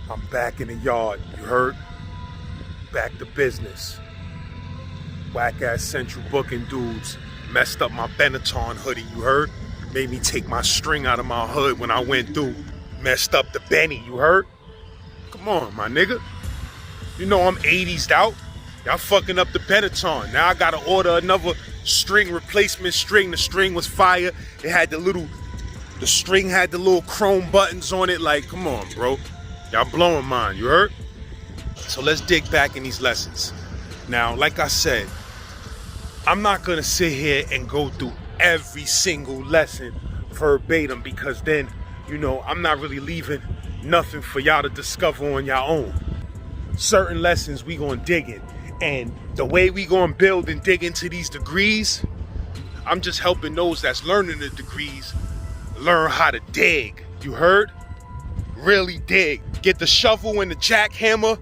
I'm back in the yard, you heard? Back to business. Whack-ass central booking dudes messed up my Benetton hoodie, you heard? Made me take my string out of my hood when I went through. Messed up the Benny, you heard? Come on, my nigga. You know I'm 80'd out. Y'all fucking up the Benetton. Now I gotta order another string, replacement string. The string was fire. It had the string had the little chrome buttons on it. Like, come on, bro. Y'all blowing mine, you heard? So let's dig back in these lessons. Now, like I said, I'm not gonna sit here and go through every single lesson verbatim because then, you know, I'm not really leaving nothing for y'all to discover on your own. Certain lessons we gonna dig in. And the way we gonna build and dig into these degrees, I'm just helping those that's learning the degrees learn how to dig. You heard? Really dig. Get the shovel and the jackhammer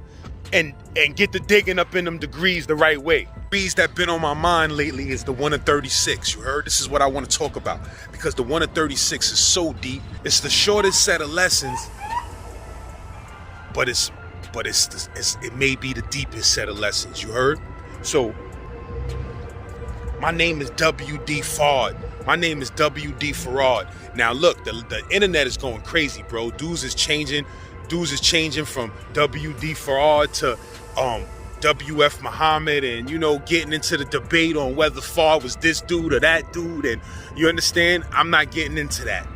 and get the digging up in them degrees the right way. Degrees that been on my mind lately is the 1 to 36. You heard? This is what I want to talk about because the 1 to 36 is so deep. It's the shortest set of lessons, but it may be the deepest set of lessons. You heard? So my name is W.D. Fard. My name is W.D. Farad. Now look, the internet is going crazy, bro. Dudes is changing from W.D. Farad to W.F. Muhammad, and you know, getting into the debate on whether Fard was this dude or that dude, and you understand? I'm not getting into that.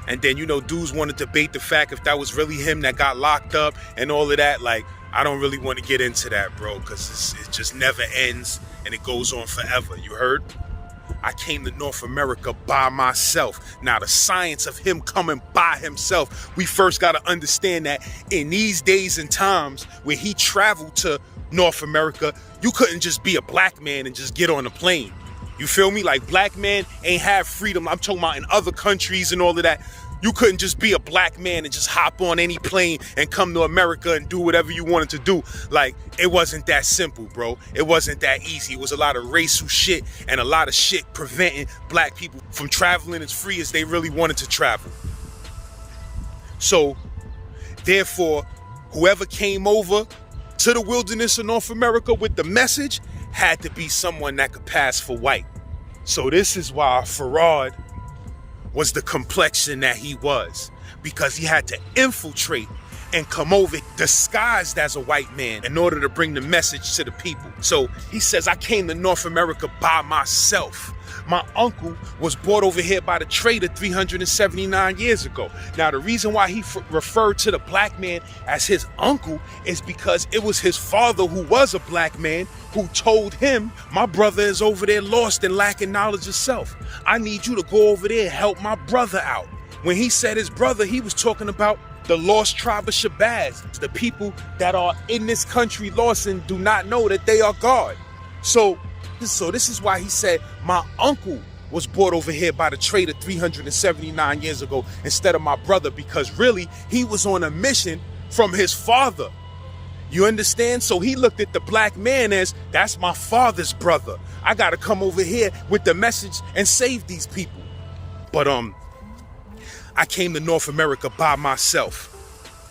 And then, you know, dudes want to debate the fact if that was really him that got locked up and all of that. Like, I don't really want to get into that, bro, because it just never ends and it goes on forever. You heard? I came to North America by myself. Now, the science of him coming by himself, we first got to understand that in these days and times where he traveled to North America, you couldn't just be a black man and just get on a plane. You feel me? Like, black man ain't have freedom. I'm talking about in other countries and all of that. You couldn't just be a black man and just hop on any plane and come to America and do whatever you wanted to do. Like, it wasn't that simple, bro. It wasn't that easy. It was a lot of racial shit and a lot of shit preventing black people from traveling as free as they really wanted to travel. So, therefore, whoever came over to the wilderness of North America with the message had to be someone that could pass for white. So this is why Farad was the complexion that he was, because he had to infiltrate and come over disguised as a white man in order to bring the message to the people. So he says, I came to North America by myself. My uncle was brought over here by the trader 379 years ago. Now, the reason why he referred to the black man as his uncle is because it was his father, who was a black man, who told him, my brother is over there lost and lacking knowledge of self. I need you to go over there and help my brother out. When he said his brother, he was talking about the lost tribe of Shabazz, the people that are in this country lost and do not know that they are God. So this is why he said, my uncle was brought over here by the trader 379 years ago instead of my brother, because really he was on a mission from his father. You understand? So he looked at the black man as, that's my father's brother. I got to come over here with the message and save these people. But I came to North America by myself.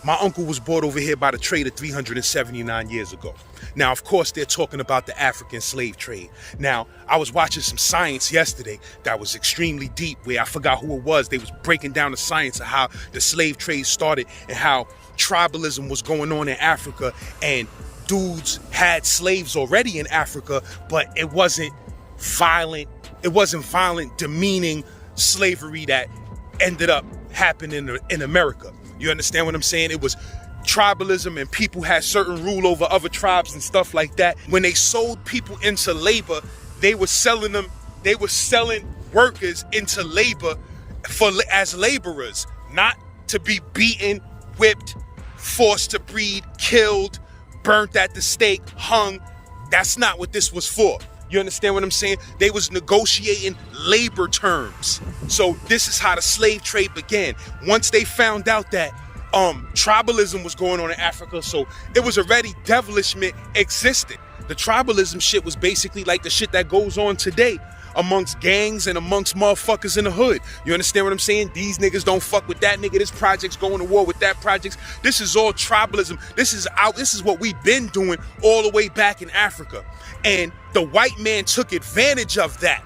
My uncle was brought over here by the trader 379 years ago. Now, of course, they're talking about the African slave trade. Now, I was watching some science yesterday that was extremely deep, where I forgot who it was. They was breaking down the science of how the slave trade started and how tribalism was going on in Africa, and dudes had slaves already in Africa, but it wasn't violent, demeaning slavery that ended up happening in America. You understand what I'm saying? It was tribalism, and people had certain rule over other tribes and stuff like that. When they sold people into labor, they were selling workers into labor as laborers, not to be beaten, whipped, forced to breed, killed, burnt at the stake, hung. That's not what this was for. You understand what I'm saying? They was negotiating labor terms. So this is how the slave trade began. Once they found out that tribalism was going on in Africa, so it was already devilishment existed. The tribalism shit was basically like the shit that goes on today amongst gangs and amongst motherfuckers in the hood. You understand what I'm saying? These niggas don't fuck with that nigga. This project's going to war with that project's. This is all tribalism. This is what we've been doing all the way back in Africa. And the white man took advantage of that.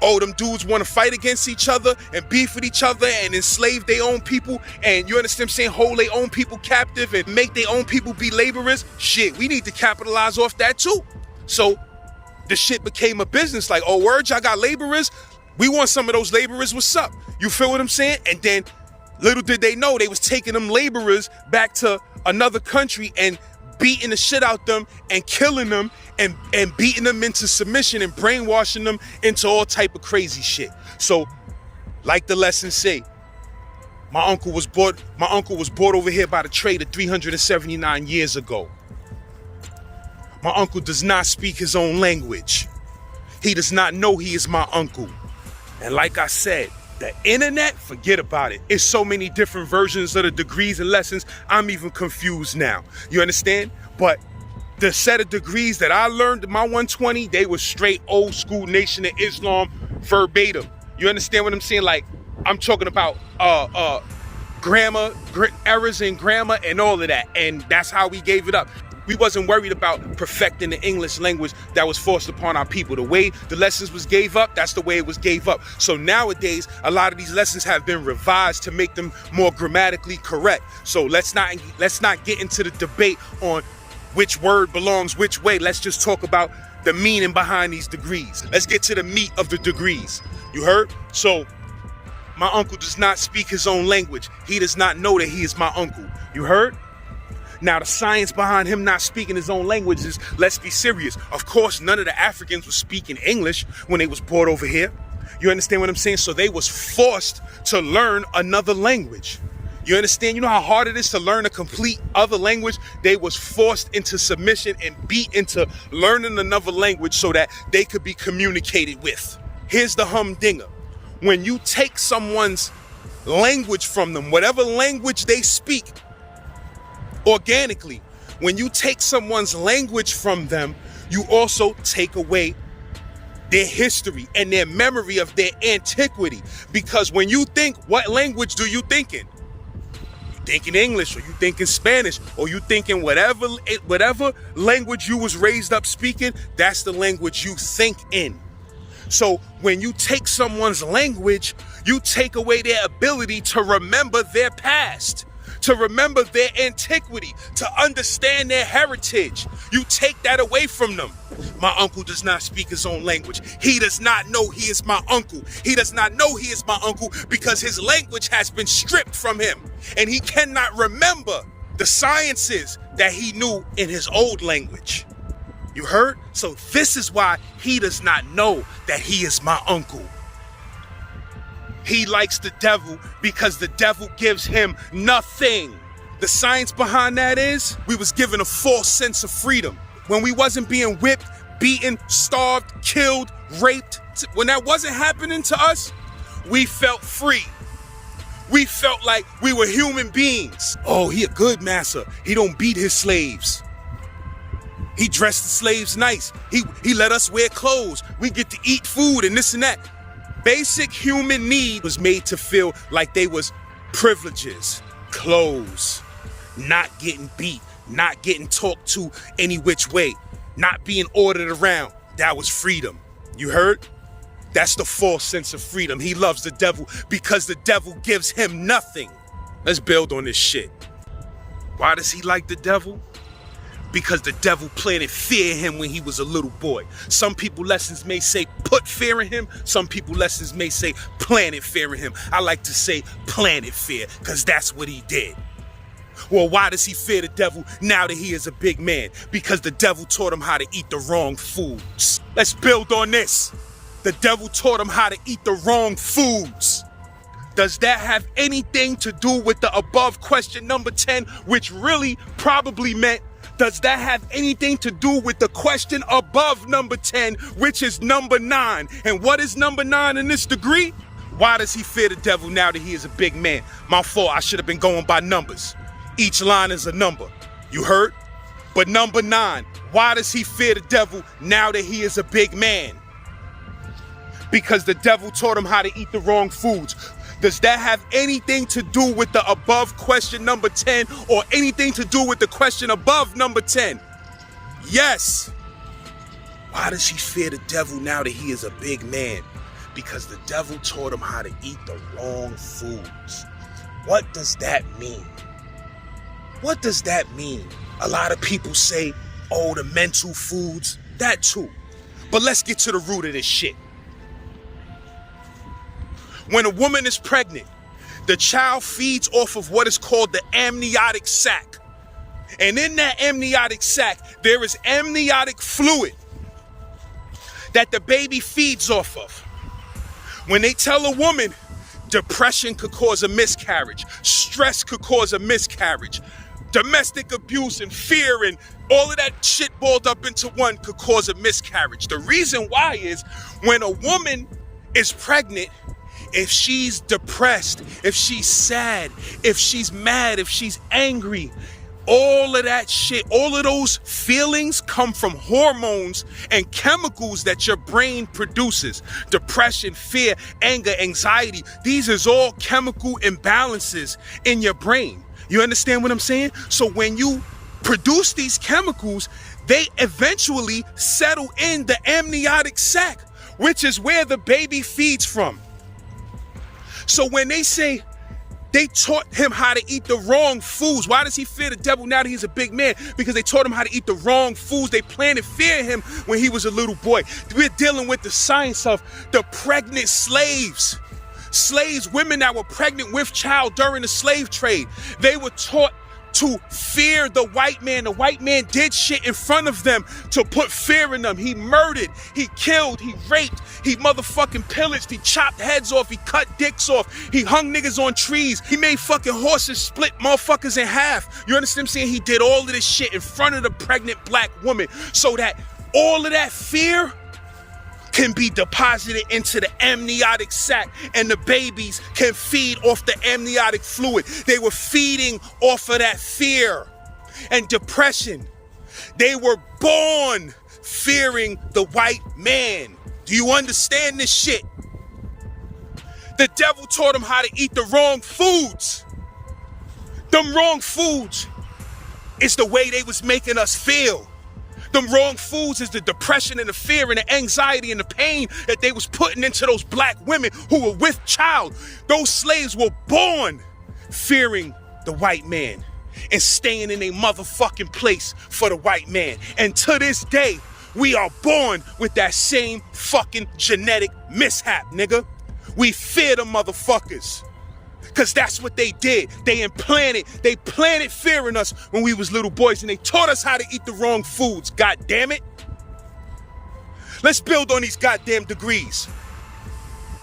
Oh, them dudes want to fight against each other and beef with each other and enslave their own people, and you understand what I'm saying, hold their own people captive and make their own people be laborers. Shit, we need to capitalize off that too. So the shit became a business. Like, oh, word, y'all got laborers? We want some of those laborers. What's up? You feel what I'm saying? And then little did they know they was taking them laborers back to another country and beating the shit out them and killing them and beating them into submission and brainwashing them into all type of crazy shit. So, like the lesson say, my uncle was brought over here by the trader 379 years ago. My uncle does not speak his own language. He does not know he is my uncle. And like I said, the internet, forget about it. It's so many different versions of the degrees and lessons, I'm even confused now. You understand? But the set of degrees that I learned in my 120, they were straight old school Nation of Islam verbatim. You understand what I'm saying? Like, I'm talking about grammar, errors in grammar and all of that. And that's how we gave it up. We wasn't worried about perfecting the English language that was forced upon our people. The way the lessons was gave up, that's the way it was gave up. So nowadays, a lot of these lessons have been revised to make them more grammatically correct. So let's not get into the debate on which word belongs which way. Let's just talk about the meaning behind these degrees. Let's get to the meat of the degrees. You heard? So my uncle does not speak his own language. He does not know that he is my uncle. You heard? Now, the science behind him not speaking his own language is, let's be serious. Of course, none of the Africans was speaking English when they was brought over here. You understand what I'm saying? So they was forced to learn another language. You understand? You know how hard it is to learn a complete other language? They was forced into submission and beat into learning another language so that they could be communicated with. Here's the humdinger. When you take someone's language from them, whatever language they speak, organically, when you take someone's language from them, you also take away their history and their memory of their antiquity. Because when you think, what language do you think in? You think in English, or you think in Spanish, or you think in whatever language you was raised up speaking, that's the language you think in. So when you take someone's language, you take away their ability to remember their past, to remember their antiquity, to understand their heritage. You take that away from them. My uncle does not speak his own language. He does not know he is my uncle. He does not know he is my uncle because his language has been stripped from him, and he cannot remember the sciences that he knew in his old language. You heard? So this is why he does not know that he is my uncle. He likes the devil because the devil gives him nothing. The science behind that is we was given a false sense of freedom. When we wasn't being whipped, beaten, starved, killed, raped, when that wasn't happening to us, we felt free. We felt like we were human beings. Oh, he a good master. He don't beat his slaves. He dressed the slaves nice. He let us wear clothes. We get to eat food and this and that. Basic human need was made to feel like they was privileges, clothes, not getting beat, not getting talked to any which way, not being ordered around. That was freedom. You heard? That's the false sense of freedom. He loves the devil because the devil gives him nothing. Let's build on this shit. Why does he like the devil? Because the devil planted fear in him when he was a little boy. Some people lessons may say put fear in him. Some people lessons may say planted fear in him. I like to say planted fear because that's what he did. Well, why does he fear the devil now that he is a big man? Because the devil taught him how to eat the wrong foods. Let's build on this. The devil taught him how to eat the wrong foods. Does that have anything to do with the above question number 10, which really probably meant, does that have anything to do with the question above number 10, which is number 9? And what is number 9 in this degree? Why does he fear the devil now that he is a big man? My fault, I should have been going by numbers. Each line is a number. You heard? But number 9, why does he fear the devil now that he is a big man? because the devil taught him how to eat the wrong foods. Does that have anything to do with the above question number 10 or anything to do with the question above number 10? Yes. Why does he fear the devil now that he is a big man? Because the devil taught him how to eat the wrong foods. What does that mean? What does that mean? A lot of people say, oh, the mental foods, that too. But let's get to the root of this shit. When a woman is pregnant, the child feeds off of what is called the amniotic sac. And in that amniotic sac, there is amniotic fluid that the baby feeds off of. When they tell a woman depression could cause a miscarriage, stress could cause a miscarriage, domestic abuse and fear and all of that shit balled up into one could cause a miscarriage. The reason why is when a woman is pregnant, if she's depressed, if she's sad, if she's mad, if she's angry, all of that shit, all of those feelings come from hormones and chemicals that your brain produces. Depression, fear, anger, anxiety. These is all chemical imbalances in your brain. You understand what I'm saying? So when you produce these chemicals, they eventually settle in the amniotic sac, which is where the baby feeds from. So when they say they taught him how to eat the wrong foods, why does he fear the devil now that he's a big man? Because they taught him how to eat the wrong foods. They planted fear in him when he was a little boy. We're dealing with the science of the pregnant slaves. Slaves, women that were pregnant with child during the slave trade. They were taught to fear the white man. The white man did shit in front of them to put fear in them. He murdered, he killed, he raped, he motherfucking pillaged, he chopped heads off, he cut dicks off, he hung niggas on trees, he made fucking horses split motherfuckers in half. You understand what I'm saying? He did all of this shit in front of the pregnant black woman so that all of that fear can be deposited into the amniotic sac and the babies can feed off the amniotic fluid. They were feeding off of that fear and depression. They were born fearing the white man. Do you understand this shit? The devil taught them how to eat the wrong foods. Them wrong foods is the way they was making us feel. Them wrong foods is the depression and the fear and the anxiety and the pain that they was putting into those black women who were with child. Those slaves were born fearing the white man and staying in a motherfucking place for the white man. And to this day, we are born with that same fucking genetic mishap, nigga. We fear the motherfuckers. Because that's what they did. They planted fear in us when we was little boys, and they taught us how to eat the wrong foods. God damn it. Let's build on these goddamn degrees.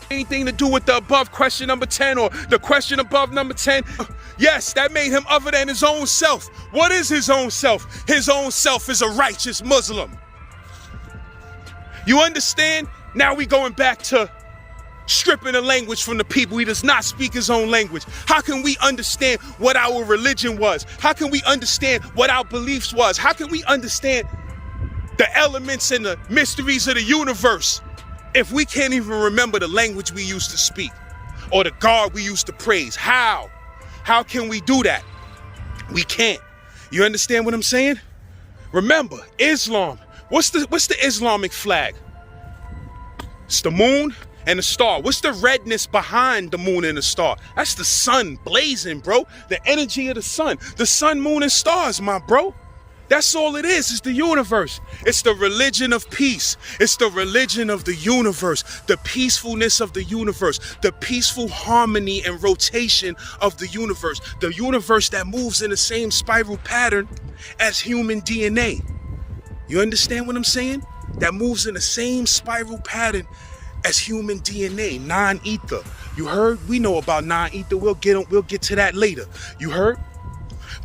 Anything to do with the above question number 10 or the question above number 10? Yes, that made him other than his own self. What is his own self? His own self is a righteous Muslim. You understand? Now we going back to stripping the language from the people. He does not speak his own language. How can we understand what our religion was? How can we understand what our beliefs was? How can we understand the elements and the mysteries of the universe if we can't even remember the language we used to speak or the God we used to praise? How? How can we do that? We can't. You understand what I'm saying? Remember, Islam. What's the Islamic flag? It's the moon and the star. What's the redness behind the moon and the star? That's the sun blazing, bro. The energy of the sun. The sun, moon, and stars, my bro. That's all it is. It's the universe. It's the religion of peace. It's the religion of the universe. The peacefulness of the universe. The peaceful harmony and rotation of the universe. The universe that moves in the same spiral pattern as human DNA. You understand what I'm saying? That moves in the same spiral pattern as human DNA, non-ether. You heard? We know about non-ether. We'll get to that later. You heard?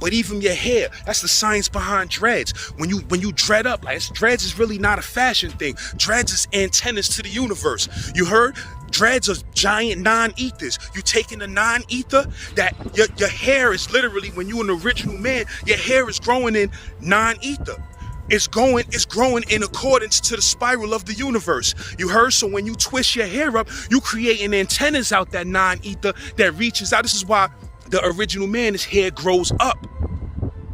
But even your hair, that's the science behind dreads. When you dread up, like dreads is really not a fashion thing. Dreads is antennas to the universe. You heard? Dreads are giant non-ethers. You taking the non-ether, that your hair is literally, when you're an original man, your hair is growing in non-ether. It's growing in accordance to the spiral of the universe. You heard? So when you twist your hair up, you creating antennas out that non-ether that reaches out. This is why the original man, his hair grows up.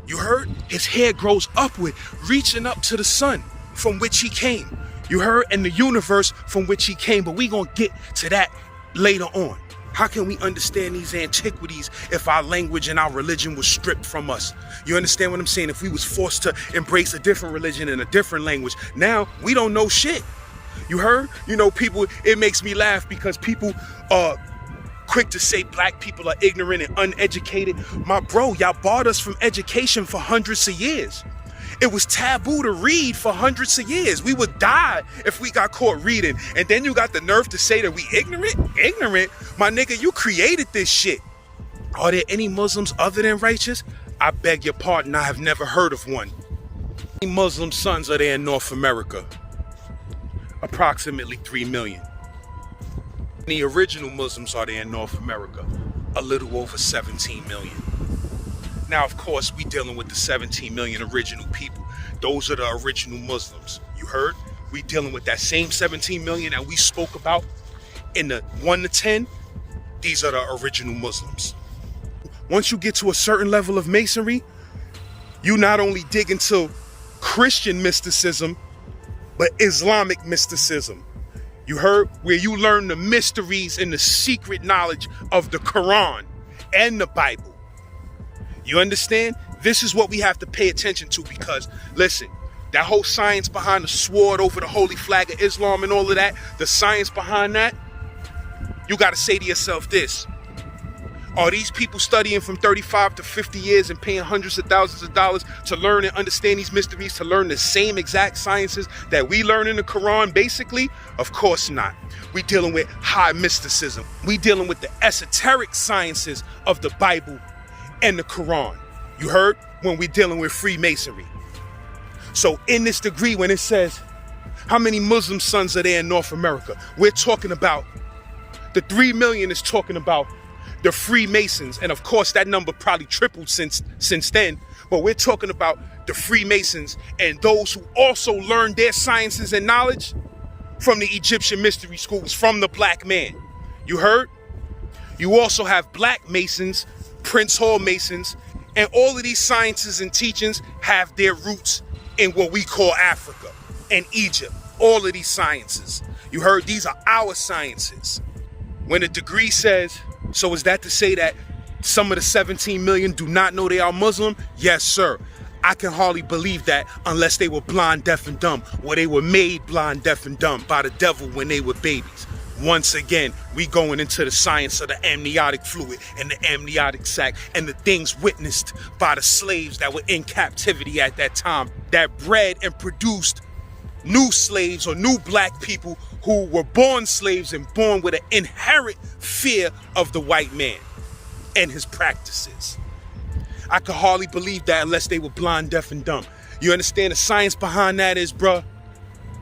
You heard? His hair grows upward, reaching up to the sun from which he came. You heard? And the universe from which he came. But we gonna get to that later on. How can we understand these antiquities if our language and our religion was stripped from us? You understand what I'm saying? If we was forced to embrace a different religion and a different language, now we don't know shit. You heard? You know, people, it makes me laugh because people are quick to say black people are ignorant and uneducated. My bro, y'all barred us from education for hundreds of years. It was taboo to read for hundreds of years. We would die if we got caught reading. And then you got the nerve to say that we ignorant? Ignorant? My nigga, you created this shit. Are there any Muslims other than righteous? I beg your pardon, I have never heard of one. How many Muslim sons are there in North America? Approximately 3 million. How many original Muslims are there in North America? A little over 17 million. Now, of course, we dealing with the 17 million original people. Those are the original Muslims. You heard? We dealing with that same 17 million that we spoke about in the 1 to 10. These are the original Muslims. Once you get to a certain level of masonry, you not only dig into Christian mysticism, but Islamic mysticism. You heard? Where you learn the mysteries and the secret knowledge of the Quran and the Bible. You understand? This is what we have to pay attention to because, listen, that whole science behind the sword over the holy flag of Islam and all of that, the science behind that, you got to say to yourself this. Are these people studying from 35 to 50 years and paying hundreds of thousands of dollars to learn and understand these mysteries, to learn the same exact sciences that we learn in the Quran, basically? Of course not. We dealing with high mysticism. We dealing with the esoteric sciences of the Bible and the Quran. You heard? When we're dealing with Freemasonry. So in this degree, when it says, how many Muslim sons are there in North America? We're talking about, the 3 million is talking about the Freemasons. And of course, that number probably tripled since then. But we're talking about the Freemasons and those who also learned their sciences and knowledge from the Egyptian mystery schools, from the black man. You heard? You also have black Masons, Prince Hall Masons, and all of these sciences and teachings have their roots in what we call Africa and Egypt. All of these sciences. You heard? These are our sciences. When a degree says, so is that to say that some of the 17 million do not know they are Muslim? Yes, sir. I can hardly believe that unless they were blind, deaf, and dumb, or they were made blind, deaf, and dumb by the devil when they were babies. Once again, we going into the science of the amniotic fluid and the amniotic sac and the things witnessed by the slaves that were in captivity at that time that bred and produced new slaves or new black people who were born slaves and born with an inherent fear of the white man and his practices. I could hardly believe that unless they were blind, deaf, and dumb. You understand the science behind that is, bruh,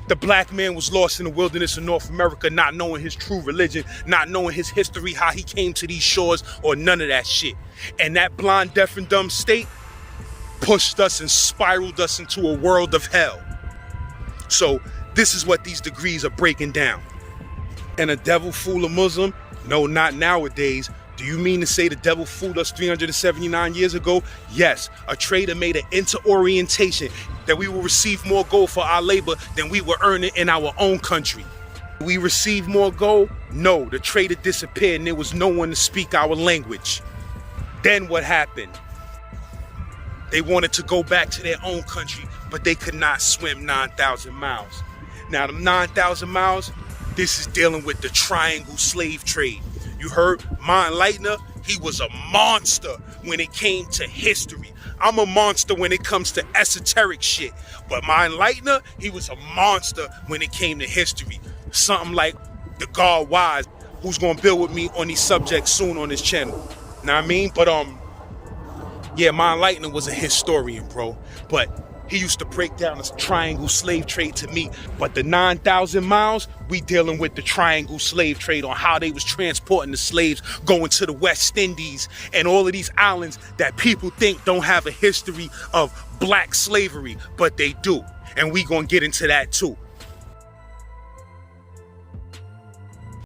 the black man was lost in the wilderness of North America, not knowing his true religion, not knowing his history, how he came to these shores, or none of that shit. And that blind, deaf, and dumb state pushed us and spiraled us into a world of hell. So this is what these degrees are breaking down. And a devil fool a Muslim? No, not nowadays. Do you mean to say the devil fooled us 379 years ago? Yes, a trader made an interorientation that we will receive more gold for our labor than we were earning in our own country. We received more gold? No, the trader disappeared and there was no one to speak our language. Then what happened? They wanted to go back to their own country, but they could not swim 9,000 miles. Now, the 9,000 miles, this is dealing with the triangle slave trade. You heard? My enlightener, he was a monster when it came to history. I'm a monster when it comes to esoteric shit. But my enlightener, he was a monster when it came to history. Something like the God Wise, who's gonna build with me on these subjects soon on this channel. Know what I mean? But yeah, my enlightener was a historian, bro. But he used to break down this triangle slave trade to me. But the 9,000 miles, we dealing with the triangle slave trade on how they was transporting the slaves going to the West Indies and all of these islands that people think don't have a history of black slavery, but they do. And we gonna get into that too.